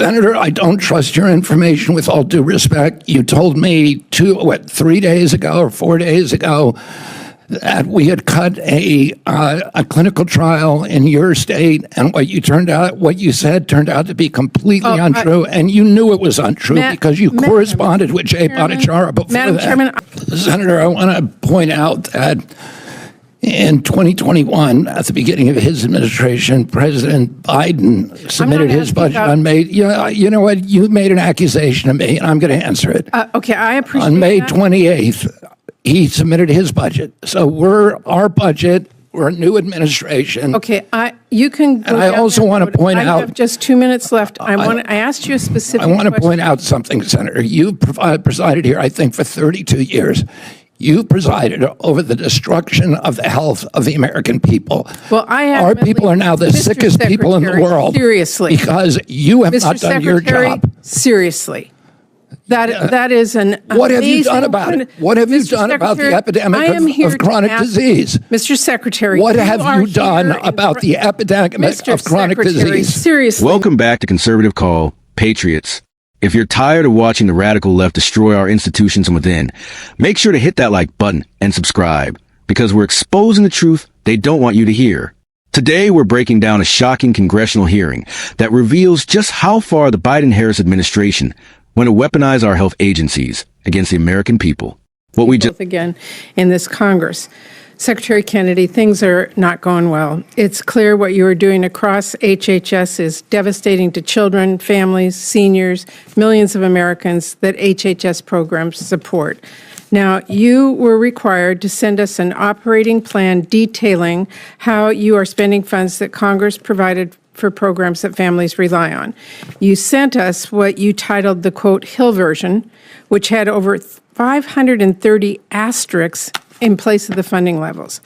Senator, I don't trust your information with all due respect. You told me 3 days ago or 4 days ago that we had cut a clinical trial in your state, and what you said turned out to be completely untrue, and you knew it was untrue because you corresponded with Jay Bhattacharya before Madam that. Chairman, Senator, I want to point out that in 2021, at the beginning of his administration, President Biden submitted his budget on May. You know what? You made an accusation to me, and I'm going to answer it. Okay, I appreciate on May 28th. He submitted his budget. So we're a new administration. Okay, you can go and I also want to point out. I have just 2 minutes left. I asked you a specific question. I want to point out something, Senator. You presided here, I think, for 32 years. You presided over the destruction of the health of the American people. Well, our people are now the sickest people in the world. Seriously. Because you have not done your job. Seriously. That is an What have you done about it? What have you done about the epidemic of chronic disease? Mr. Secretary, what have you done about the epidemic of chronic disease? Seriously. Welcome back to Conservative Call, Patriots. If you're tired of watching the radical left destroy our institutions from within, make sure to hit that like button and subscribe, because we're exposing the truth they don't want you to hear. Today, we're breaking down a shocking congressional hearing that reveals just how far the Biden-Harris administration went to weaponize our health agencies against the American people. What we just again in this Congress. Secretary Kennedy, things are not going well. It's clear what you are doing across HHS is devastating to children, families, seniors, millions of Americans that HHS programs support. Now, you were required to send us an operating plan detailing how you are spending funds that Congress provided for programs that families rely on. You sent us what you titled the, quote, Hill version, which had over 530 asterisks in place of the funding levels.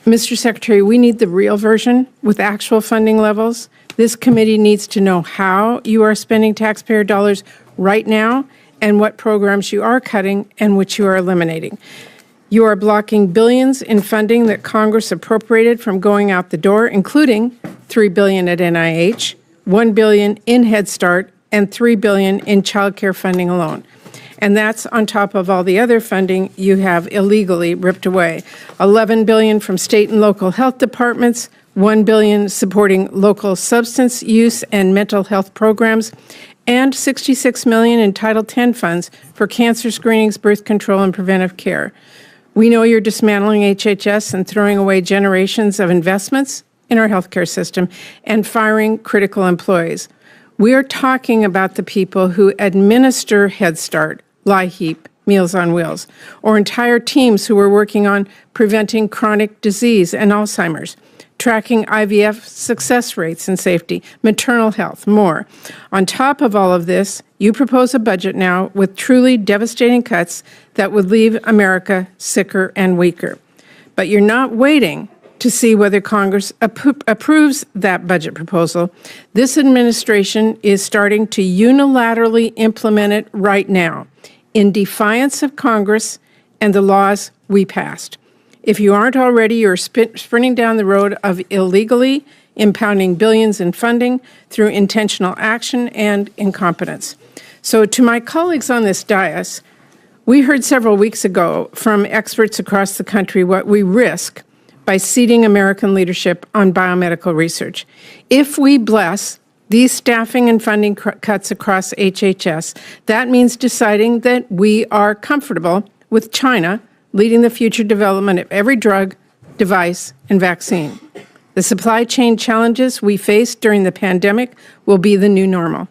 Mr. Secretary, we need the real version with actual funding levels. This committee needs to know how you are spending taxpayer dollars right now and what programs you are cutting and which you are eliminating. You are blocking billions in funding that Congress appropriated from going out the door, including $3 billion at NIH, $1 billion in Head Start, and $3 billion in child care funding alone. And that's on top of all the other funding you have illegally ripped away. $11 billion from state and local health departments, $1 billion supporting local substance use and mental health programs, and $66 million in Title X funds for cancer screenings, birth control, and preventive care. We know you're dismantling HHS and throwing away generations of investments in our healthcare system and firing critical employees. We are talking about the people who administer Head Start, LIHEAP, Meals on Wheels, or entire teams who are working on preventing chronic disease and Alzheimer's, tracking IVF success rates and safety, maternal health, more. On top of all of this, you propose a budget now with truly devastating cuts that would leave America sicker and weaker. But you're not waiting to see whether Congress approves that budget proposal. This administration is starting to unilaterally implement it right now, in defiance of Congress and the laws we passed. If you aren't already, you're sprinting down the road of illegally impounding billions in funding through intentional action and incompetence. So to my colleagues on this dais, we heard several weeks ago from experts across the country what we risk by ceding American leadership on biomedical research. If we bless these staffing and funding cuts across HHS, that means deciding that we are comfortable with China leading the future development of every drug, device, and vaccine. The supply chain challenges we faced during the pandemic will be the new normal.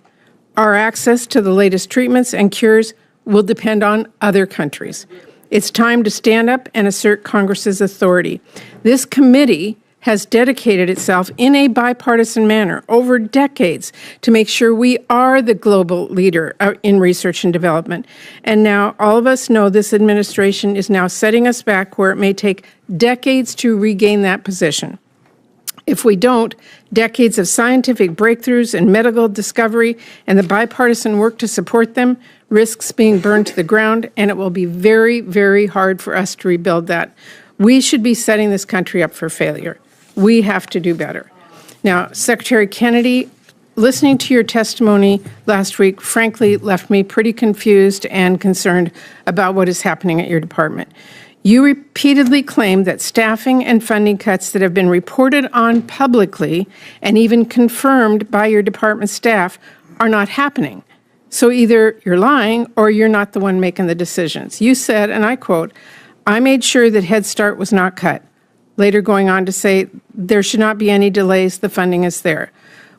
Our access to the latest treatments and cures will depend on other countries. It's time to stand up and assert Congress's authority. This committee has dedicated itself in a bipartisan manner over decades to make sure we are the global leader in research and development. And now all of us know this administration is now setting us back where it may take decades to regain that position. If we don't, decades of scientific breakthroughs and medical discovery and the bipartisan work to support them risks being burned to the ground, and it will be very, very hard for us to rebuild that. We should be setting this country up for failure. We have to do better. Now, Secretary Kennedy, listening to your testimony last week, frankly, left me pretty confused and concerned about what is happening at your department. You repeatedly claim that staffing and funding cuts that have been reported on publicly and even confirmed by your department staff are not happening. So either you're lying or you're not the one making the decisions. You said, and I quote, "I made sure that Head Start was not cut," later going on to say there should not be any delays, the funding is there.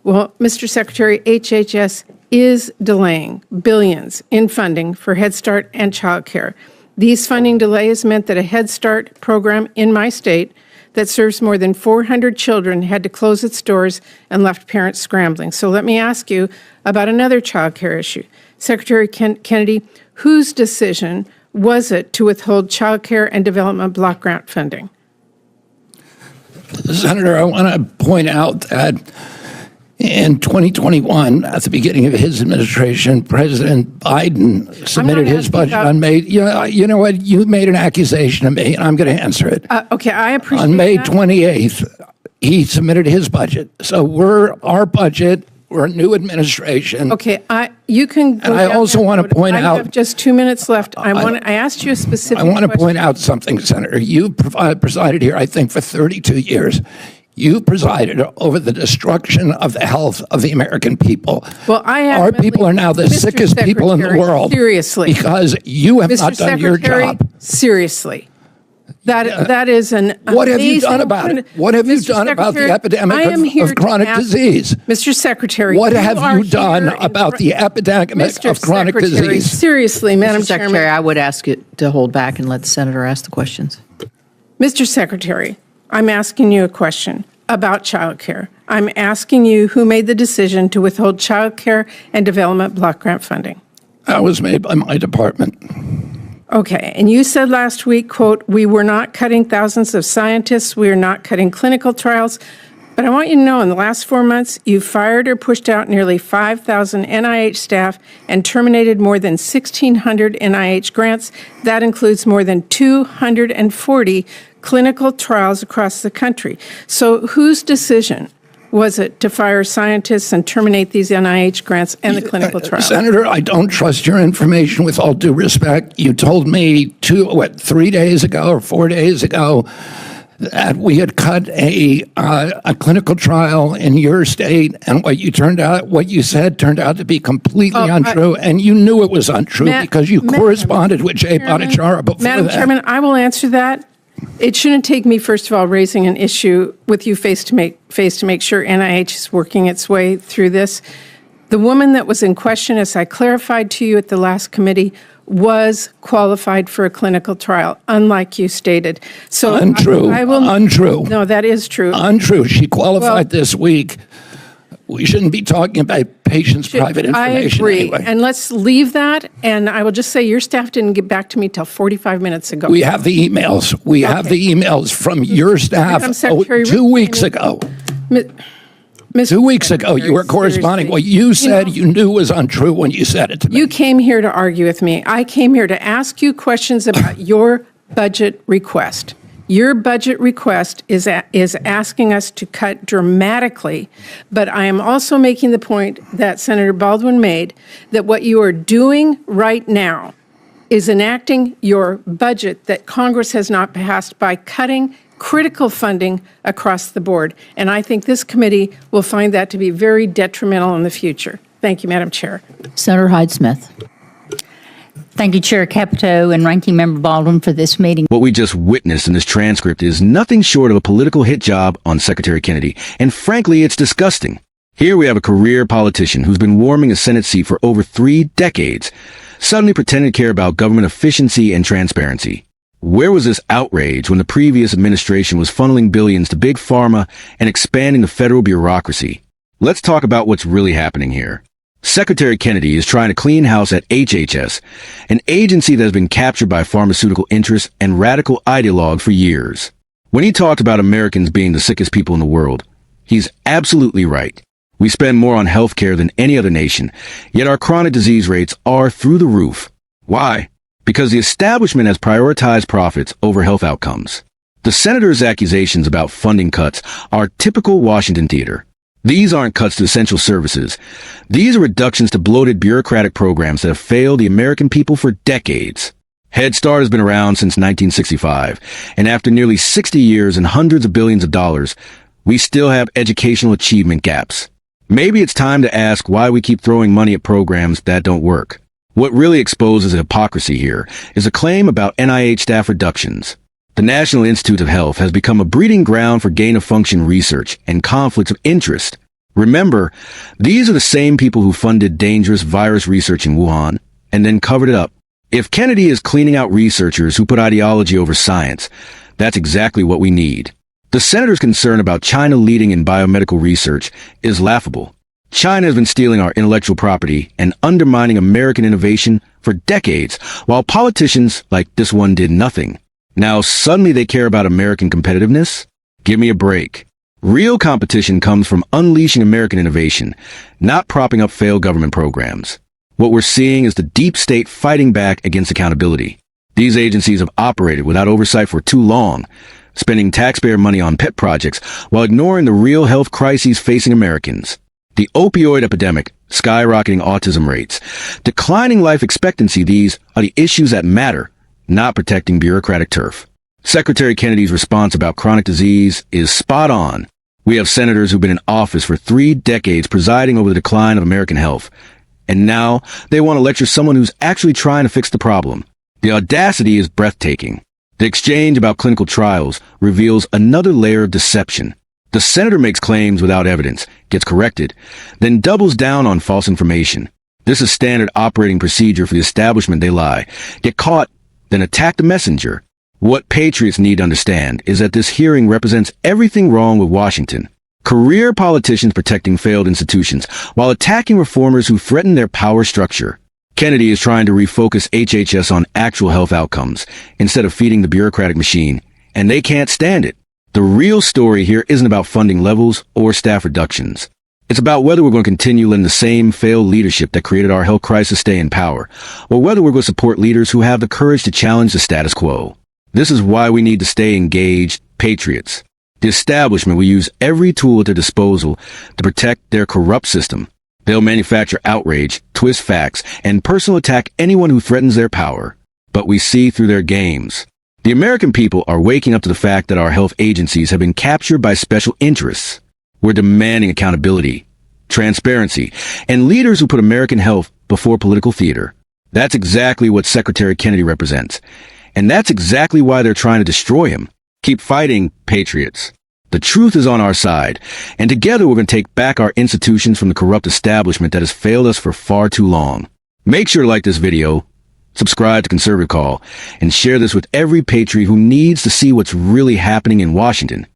Well, Mr. Secretary, HHS is delaying billions in funding for Head Start and childcare. These funding delays meant that a Head Start program in my state that serves more than 400 children had to close its doors and left parents scrambling. So let me ask you about another childcare issue. Secretary Kennedy, whose decision was it to withhold childcare and development block grant funding? Senator, I want to point out that in 2021, at the beginning of his administration, President Biden submitted his budget on May. You know what? You made an accusation of me, and I'm going to answer it. Okay, I appreciate on May that. 28th, he submitted his budget. So our budget. We're a new administration. Okay, you can. And I also want to point I out. have just 2 minutes left. I asked you a specific. I want to question. point out something, Senator. You presided here, I think, for 32 years. You presided over the destruction of the health of the American people. Well, Our people are now the Mr. sickest people in the Secretary, world. Seriously. Because you have Mr. not done your Secretary, job. Seriously. That is an What have you amazing done about it? point. What have you Mr. done about the Secretary, epidemic I am here of to chronic ask- disease? Mr. Secretary, What you have are you done here in about the epidemic Mr. of chronic Secretary, disease? Seriously, Madam Mr. Secretary, Chairman. I would ask you to hold back and let the senator ask the questions. Mr. Secretary, I'm asking you a question about childcare. I'm asking you who made the decision to withhold childcare and development block grant funding. That was made by my department. Okay, and you said last week, quote, "We were not cutting thousands of scientists, we are not cutting clinical trials." But I want you to know, in the last 4 months, you fired or pushed out nearly 5,000 NIH staff and terminated more than 1,600 NIH grants. That includes more than 240 clinical trials across the country. So whose decision was it to fire scientists and terminate these NIH grants and the clinical trials? Senator, I don't trust your information with all due respect. You told me 3 days ago or 4 days ago that we had cut a clinical trial in your state, and what you said turned out to be completely untrue, and you knew it was untrue because you corresponded with Jay Bhattacharya before Madam that. Chairman, I will answer that. It shouldn't take me, first of all, raising an issue with you face to make sure NIH is working its way through this. The woman that was in question, as I clarified to you at the last committee, was qualified for a clinical trial, unlike you stated. So Untrue. Untrue. No, that is true. Untrue. She qualified this week. We shouldn't be talking about patients' private information. I agree. Anyway. And let's leave that. And I will just say your staff didn't get back to me till 45 minutes ago. We have the emails. We have the emails from your staff Madam Secretary, 2 weeks ago. Mr. 2 weeks ago, you were corresponding. What you said you knew was untrue when you said it to me. You came here to argue with me. I came here to ask you questions about your budget request. Your budget request is asking us to cut dramatically, but I am also making the point that Senator Baldwin made, that what you are doing right now is enacting your budget that Congress has not passed by cutting critical funding across the board. And I think this committee will find that to be very detrimental in the future. Thank you, Madam Chair. Senator Hyde-Smith. Thank you, Chair Capito and Ranking Member Baldwin, for this meeting. What we just witnessed in this transcript is nothing short of a political hit job on Secretary Kennedy, and frankly, it's disgusting. Here we have a career politician who's been warming a Senate seat for over 3 decades, suddenly pretending to care about government efficiency and transparency. Where was this outrage when the previous administration was funneling billions to big pharma and expanding the federal bureaucracy? Let's talk about what's really happening here. Secretary Kennedy is trying to clean house at HHS, an agency that has been captured by pharmaceutical interests and radical ideologues for years. When he talked about Americans being the sickest people in the world, he's absolutely right. We spend more on healthcare than any other nation, yet our chronic disease rates are through the roof. Why? Because the establishment has prioritized profits over health outcomes. The senator's accusations about funding cuts are typical Washington theater. These aren't cuts to essential services. These are reductions to bloated bureaucratic programs that have failed the American people for decades. Head Start has been around since 1965, and after nearly 60 years and hundreds of billions of dollars, we still have educational achievement gaps. Maybe it's time to ask why we keep throwing money at programs that don't work. What really exposes the hypocrisy here is a claim about NIH staff reductions. The National Institute of Health has become a breeding ground for gain-of-function research and conflicts of interest. Remember, these are the same people who funded dangerous virus research in Wuhan and then covered it up. If Kennedy is cleaning out researchers who put ideology over science, that's exactly what we need. The senator's concern about China leading in biomedical research is laughable. China has been stealing our intellectual property and undermining American innovation for decades, while politicians like this one did nothing. Now suddenly they care about American competitiveness? Give me a break. Real competition comes from unleashing American innovation, not propping up failed government programs. What we're seeing is the deep state fighting back against accountability. These agencies have operated without oversight for too long, spending taxpayer money on pet projects while ignoring the real health crises facing Americans. The opioid epidemic, skyrocketing autism rates, declining life expectancy, these are the issues that matter, not protecting bureaucratic turf. Secretary Kennedy's response about chronic disease is spot on. We have senators who've been in office for 3 decades presiding over the decline of American health. And now they want to lecture someone who's actually trying to fix the problem. The audacity is breathtaking. The exchange about clinical trials reveals another layer of deception. The senator makes claims without evidence, gets corrected, then doubles down on false information. This is standard operating procedure for the establishment. They lie, get caught, then attack the messenger. What patriots need to understand is that this hearing represents everything wrong with Washington. Career politicians protecting failed institutions while attacking reformers who threaten their power structure. Kennedy is trying to refocus HHS on actual health outcomes instead of feeding the bureaucratic machine, and they can't stand it. The real story here isn't about funding levels or staff reductions. It's about whether we're going to continue letting the same failed leadership that created our health crisis stay in power, or whether we're going to support leaders who have the courage to challenge the status quo. This is why we need to stay engaged patriots. The establishment will use every tool at their disposal to protect their corrupt system. They'll manufacture outrage, twist facts, and personally attack anyone who threatens their power. But we see through their games. The American people are waking up to the fact that our health agencies have been captured by special interests. We're demanding accountability, transparency, and leaders who put American health before political theater. That's exactly what Secretary Kennedy represents. And that's exactly why they're trying to destroy him. Keep fighting, patriots. The truth is on our side, and together we're going to take back our institutions from the corrupt establishment that has failed us for far too long. Make sure to like this video, subscribe to Conservative Call, and share this with every patriot who needs to see what's really happening in Washington.